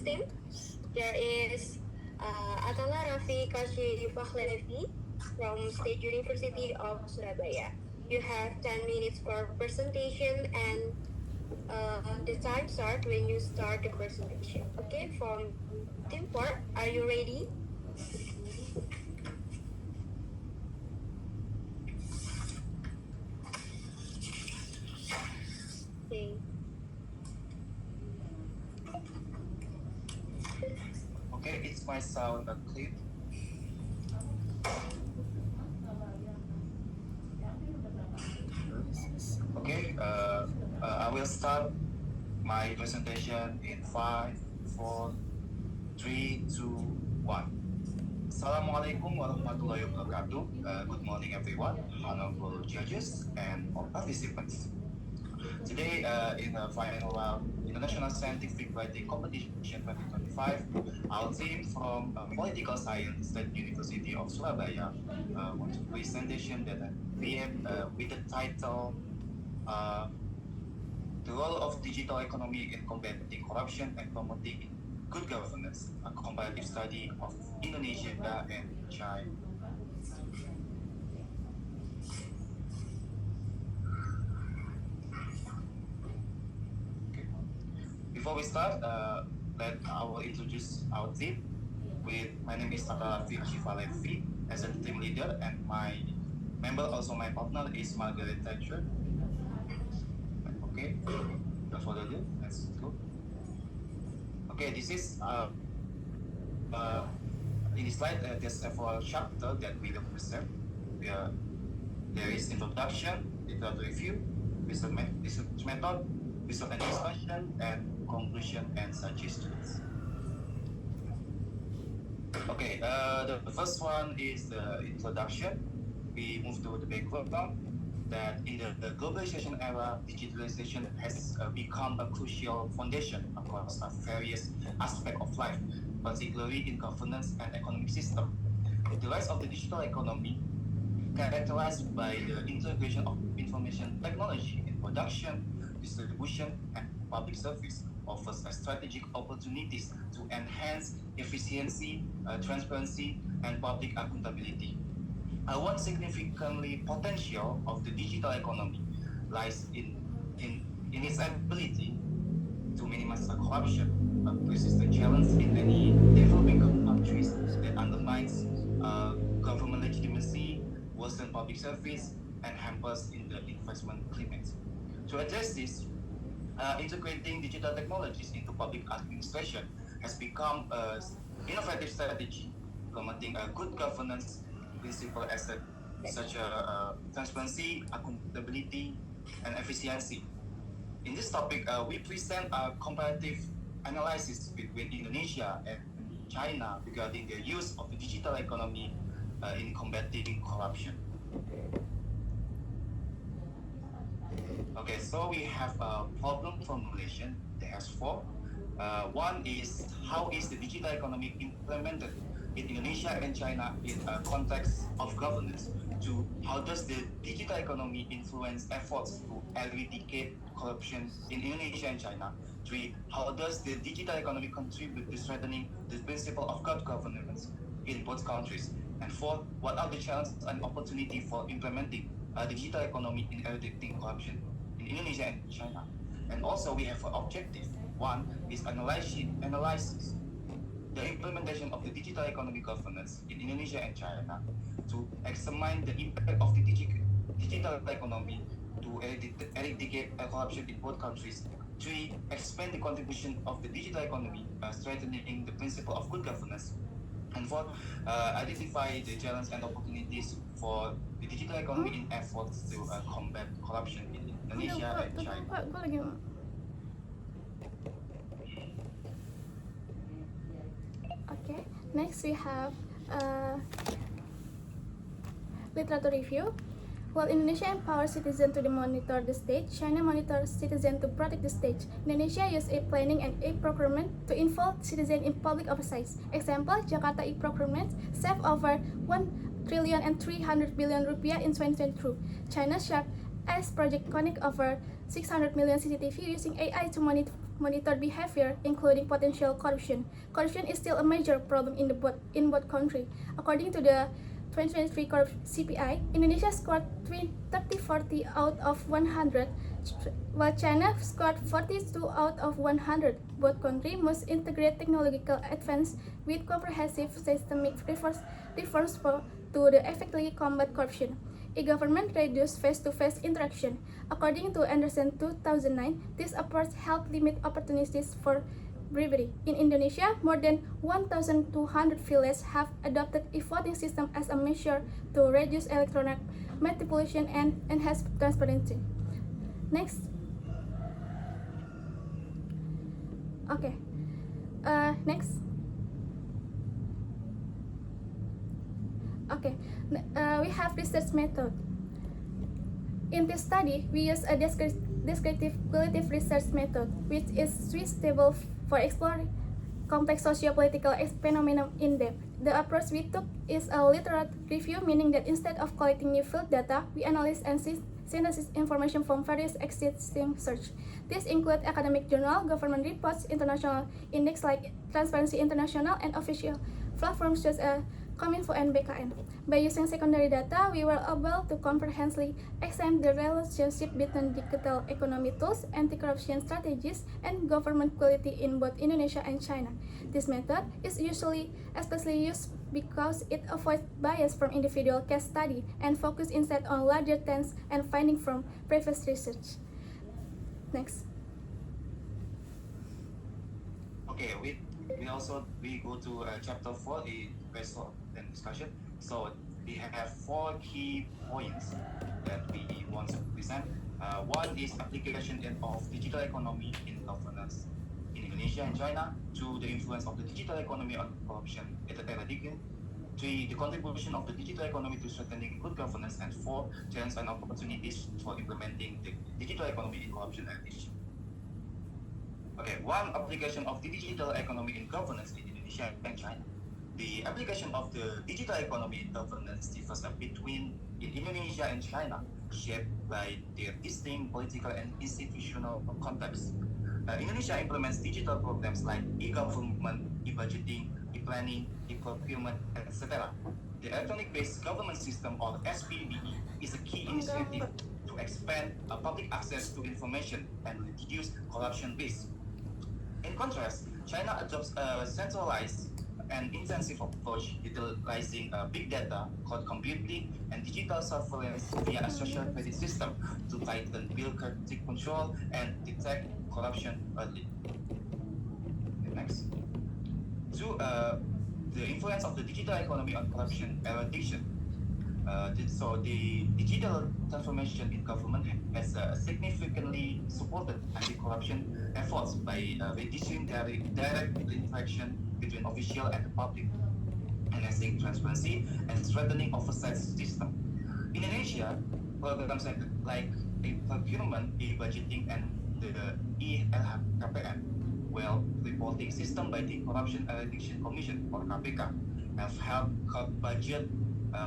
team. There is Atala Rafi Kashi Fakhlevi from State University of Surabaya. You have 10 minutes for presentation and the time start when you start the presentation. Okay, from team 4, are you ready? Okay. Okay, is my sound clear? Okay, I will start my presentation in 5, 4, 3, 2, 1. Assalamualaikum warahmatullahi wabarakatuh. Good morning everyone, honorable judges and all participants. Today, in the final round, International Scientific Writing Competition 2025, our team from Political Science State University of Surabaya wants a presentation that we have with the title The Role of Digital Economy in Combating Corruption and Promoting Good Governance, a comparative study of Indonesia and China. Before we start, I will introduce our team. My name is Atala Rafi Ashifalevi as a team leader, and my partner is Margaret Thatcher. Okay, without further ado, let's go. Okay, this is in this slide. There's several chapters that we will present. There is introduction, detailed review, research method, research and discussion, and conclusion and suggestions. Okay, the first one is the introduction. We move to the background that in the globalization era, digitalization has become a crucial foundation across various aspects of life, particularly in governance and economic system. The rise of the digital economy, characterized by the integration of information technology in production, distribution, and public service, offers strategic opportunities to enhance efficiency, transparency, and public accountability. One significantly potential of the digital economy lies in its ability to minimize corruption, a persistent challenge in many developing countries that undermines government legitimacy, worsens public service, and hampers in the investment climate. To address this, integrating digital technologies into public administration has become an innovative strategy, promoting a good governance principle such as transparency, accountability, and efficiency. In this topic, we present a comparative analysis between Indonesia and China regarding the use of the digital economy in combating corruption. Okay, so we have a problem formulation. There's 4. One is, how is the digital economy implemented in Indonesia and China in a context of governance? 2, how does the digital economy influence efforts to eradicate corruption in Indonesia and China? 3, how does the digital economy contribute to strengthening the principle of good governance in both countries? And 4, what are the challenges and opportunity for implementing digital economy in eradicating corruption in Indonesia and China? And also we have an objective. 1 is analysis the implementation of the digital economy governance in Indonesia and China, to examine the impact of the digital economy to eradicate corruption in both countries. 3, expand the contribution of the digital economy, strengthening the principle of good governance. And 4, identify the challenges and opportunities for the digital economy in efforts to combat corruption in Indonesia and China. Okay, next we have literature review. While Indonesia empowers citizens to monitor the state, China monitors citizens to protect the state. Indonesia uses e-planning and e-procurement to involve citizens in public oversight. Example, Jakarta e-procurement saved over 1,300 billion rupiah in 2022. China shared as Project Connect over 600 million CCTV using AI to monitor behavior, including potential corruption. Corruption is still a major problem in both countries. According to the 2023 CPI, Indonesia scored 30-40 out of 100, while China scored 42 out of 100. Both countries must integrate technological advance with comprehensive systemic reforms to effectively combat corruption. E-government reduced face-to-face interaction. According to Anderson 2009, this approach helped limit opportunities for bribery. In Indonesia, more than 1,200 villages have adopted e-voting system as a measure to reduce electronic manipulation and enhance transparency. Next. Okay. Next. Okay. We have research method. In this study, we use a descriptive qualitative research method, which is suitable for exploring complex socio-political phenomena in depth. The approach we took is a literate review, meaning that instead of collecting new field data, we analyze and synthesize information from various existing search. These include academic journal, government reports, international index like Transparency International, and official platforms such as Kominfo and BKN. By using secondary data, we were able to comprehensively examine the relationship between digital economy tools, anti-corruption strategies, and government quality in both Indonesia and China. This method is usually especially used because it avoids bias from individual case study and focuses instead on larger trends and findings from previous research. Next. Okay, we go to chapter 4, the question and discussion. So we have 4 key points that we want to present. One is application of digital economy in governance in Indonesia and China. 2, the influence of the digital economy on corruption eradication. 3, the contribution of the digital economy to strengthening good governance. And 4, chance and opportunities for implementing the digital economy in corruption eradication. Okay, one application of the digital economy in governance in Indonesia and China. The application of the digital economy in governance differs between in Indonesia and China, shaped by their distinct political and institutional contexts. Indonesia implements digital programs like e-government, e-budgeting, e-planning, e-procurement, etc. The electronic-based government system, or SPBE, is a key initiative to expand public access to information and reduce corruption risk. In contrast, China adopts a centralized and intensive approach utilizing big data, cloud computing, and digital surveillance via a social credit system to tighten bureaucratic control and detect corruption early. Okay, next. 2, the influence of the digital economy on corruption eradication. So the digital transformation in government has significantly supported anti-corruption efforts by reducing direct interaction between official and the public, enhancing transparency and strengthening oversight system. In Indonesia, programs like e-procurement, e-budgeting, and the e-LHKPN, well, reporting system by the Corruption Eradication Commission, or KPK, have helped cut budget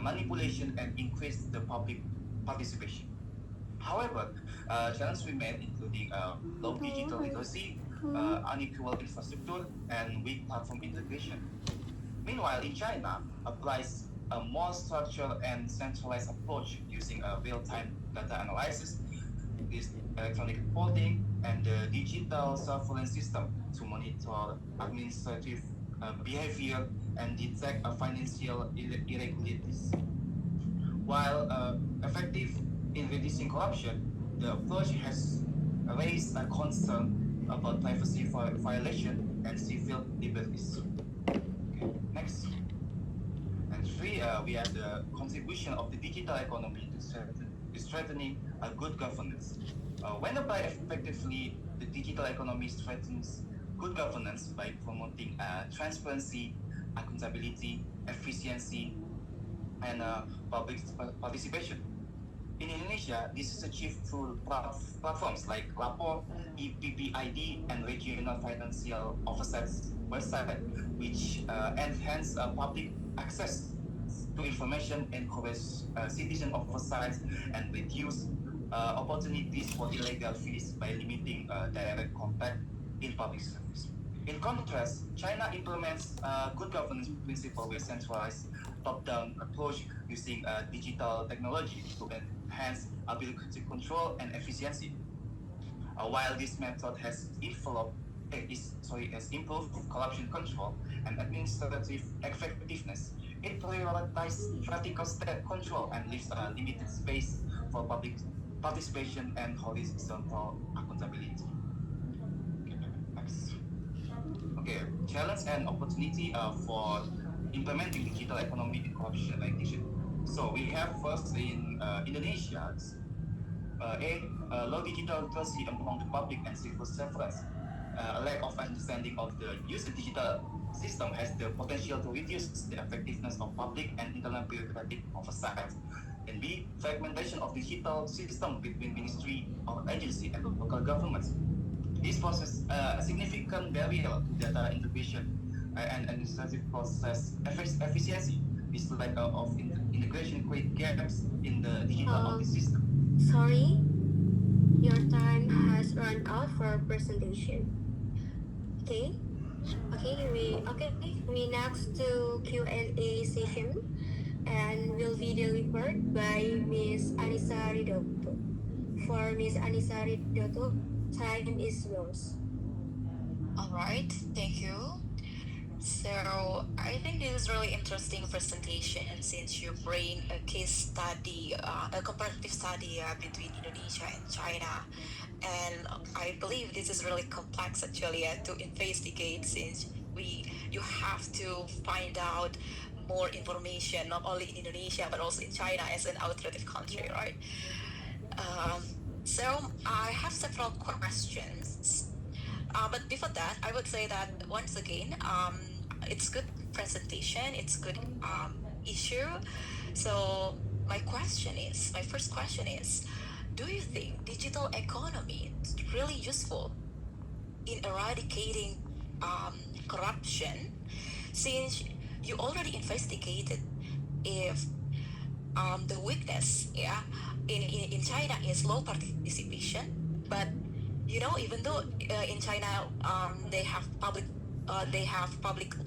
manipulation and increase the public participation. However, challenges remain, including low digital literacy, unequal infrastructure, and weak platform integration. Meanwhile, in China, applies a more structured and centralized approach using a real-time data analysis, this electronic reporting, and the digital surveillance system to monitor administrative behavior and detect financial irregularities. While effective in reducing corruption, the approach has raised a concern about privacy violation and civil liberties. Okay, next. And 3, we have the contribution of the digital economy to strengthening a good governance. When applied effectively, the digital economy strengthens good governance by promoting transparency, accountability, efficiency, and public participation. In Indonesia, this is achieved through platforms like Lapor, EPPID, and Regional Financial Oversight website, which enhance public access to information, encourage citizen oversight, and reduce opportunities for illegal fees by limiting direct contact in public service. In contrast, China implements good governance principle with centralized top-down approach using digital technology to enhance ability control and efficiency. While this method has improved corruption control and administrative effectiveness, it prioritizes vertical state control and leaves a limited space for public participation and horizontal accountability. Next. Okay, challenge and opportunity for implementing digital economy in corruption eradication. So we have first in Indonesia, low digital literacy among the public and civil servants. A lack of understanding of the use of digital system has the potential to reduce the effectiveness of public and internal bureaucratic oversight. And B, fragmentation of digital system between ministry or agency and local governments. This poses a significant barrier to data integration and administrative process efficiency. This lack of integration create gaps in the digital audit system. Sorry, your time has run out for presentation. Okay. We next to Q&A session, and will be delivered by Miss Anissa Ridotto. For Miss Anissa Ridotto, time is yours. All right, thank you. So I think this is really interesting presentation since you bring a case study, a comparative study between Indonesia and China, and I believe this is really complex actually to investigate since you have to find out more information not only in Indonesia but also in China as an alternative country, right? So I have several questions. But before that, I would say that once again, it's good presentation, it's good issue. So my first question is, do you think digital economy is really useful in eradicating corruption? Since you already investigated if the weakness, in China is low participation, but even though in China they have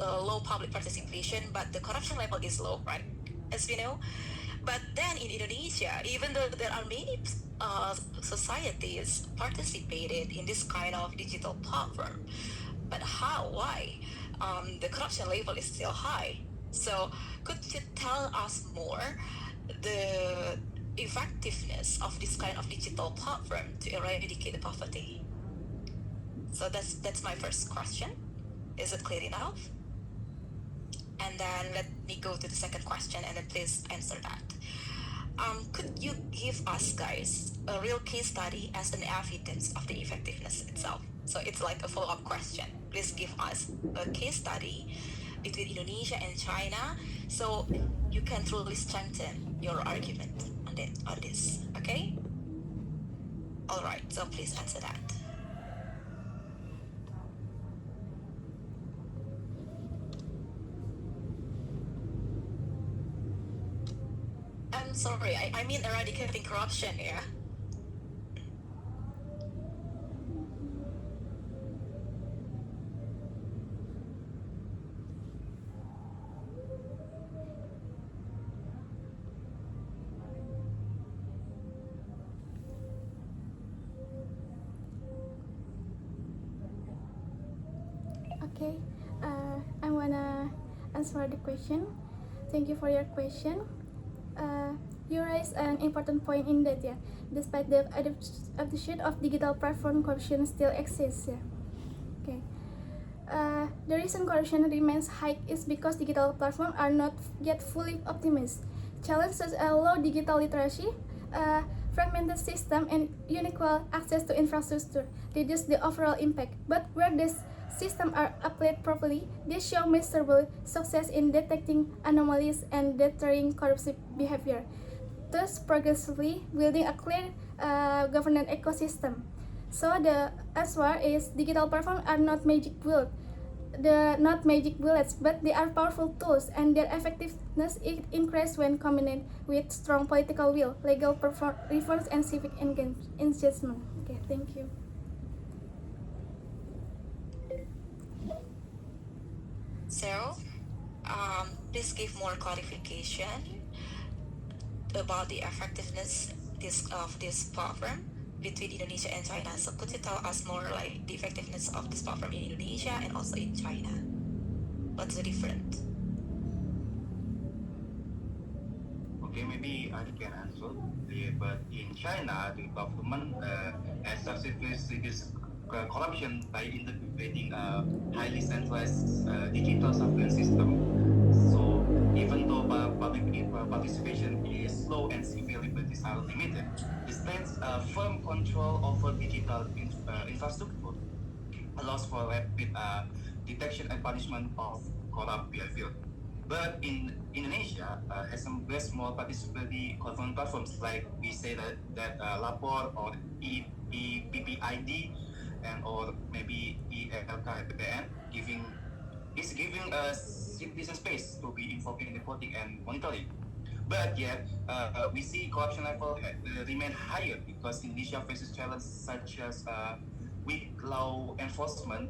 low public participation, but the corruption level is low, right? As we know. But then in Indonesia, even though there are many societies participated in this kind of digital platform, but why the corruption level is still high? So could you tell us more the effectiveness of this kind of digital platform to eradicate the poverty? So that's my first question. Is it clear enough? And then let me go to the second question, and then please answer that. Could you give us guys a real case study as an evidence of the effectiveness itself? So it's like a follow-up question. Please give us a case study between Indonesia and China, so you can truly strengthen your argument on this. Okay? All right. So please answer that. I'm sorry. I mean eradicating corruption. Yeah. Okay, I wanna answer the question. Thank you for your question. You raised an important point in that, despite the adoption of digital platform, corruption still exists. Okay. The reason corruption remains high is because digital platforms are not yet fully optimized. Challenges such as low digital literacy, fragmented system, and unequal access to infrastructure reduce the overall impact. But where these systems are applied properly, they show measurable success in detecting anomalies and deterring corruptive behavior, thus progressively building a clear governance ecosystem. So the answer is digital platforms are not magic bullets. not magic bullets, but they are powerful tools, and their effectiveness increases when combined with strong political will, legal reforms, and civic engagement. Okay, thank you. So, please give more clarification about the effectiveness of this platform between Indonesia and China. So could you tell us more like the effectiveness of this platform in Indonesia and also in China? What's the difference? Okay, maybe I can answer. But in China, the government has successfully reduced corruption by integrating a highly centralized digital surveillance system. So even though public participation is slow and civil liberties are limited, the state's firm control over digital infrastructure allows for rapid detection and punishment of corrupt behavior. But in Indonesia, has some very small participatory government platforms like we say that Lapor or EPPID and or maybe ELKPPN giving citizen space to be involved in reporting and monitoring. But yet, we see corruption level remain higher because Indonesia faces challenges such as weak law enforcement,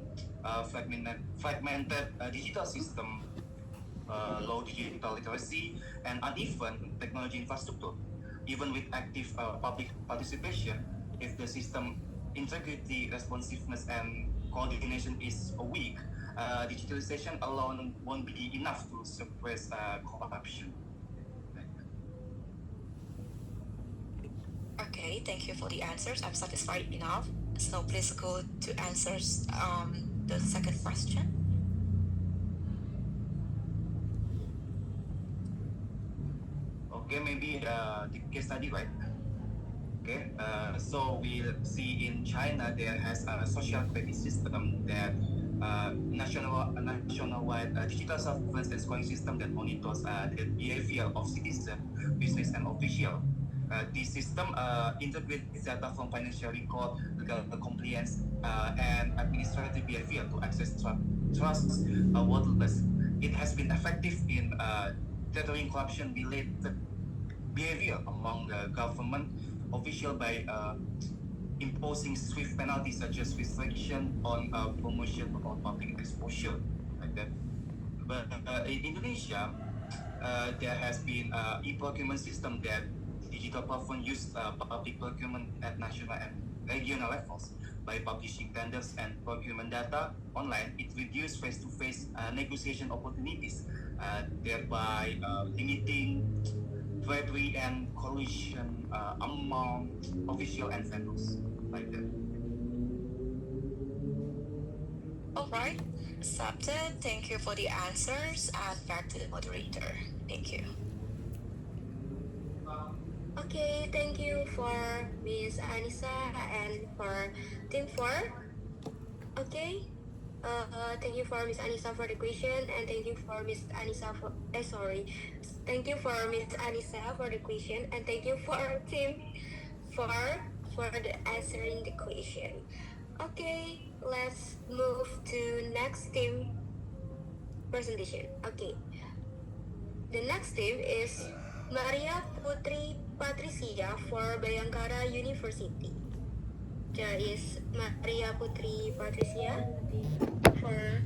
fragmented digital system, low digital literacy, and uneven technology infrastructure. Even with active public participation, if the system integrity, responsiveness, and coordination is weak, digitalization alone won't be enough to suppress corruption. Okay, thank you for the answers. I'm satisfied enough. So please go to answers the second question. Okay, maybe the case study, right? Okay, so we see in China there has a social credit system that nationwide digital surveillance and scoring system that monitors the behavior of citizens, business, and official. This system integrates data from financial record, legal compliance, and administrative behavior to access trust worthless. It has been effective in deterring corruption-related behavior among the government official by imposing swift penalties such as restriction on promotion or public exposure, like that. But in Indonesia, there has been e-procurement system that digital platform use public procurement at national and regional levels. By publishing tenders and procurement data online, it reduces face-to-face negotiation opportunities, thereby limiting bribery and collusion among official and vendors, like that. Alright, accepted. Thank you for the answers, and back to the moderator. Thank you. Okay, thank you for Miss Anissa and for Team 4. Okay, thank you for Miss Anissa for the question, and thank you for Miss Anissa for thank you for Miss Anissa for the question, and thank you for Team 4 for the answering the question. Okay, let's move to next team presentation. Okay, the next team is Maria Putri Patricia for Bayangkara University. There is Maria Putri Patricia for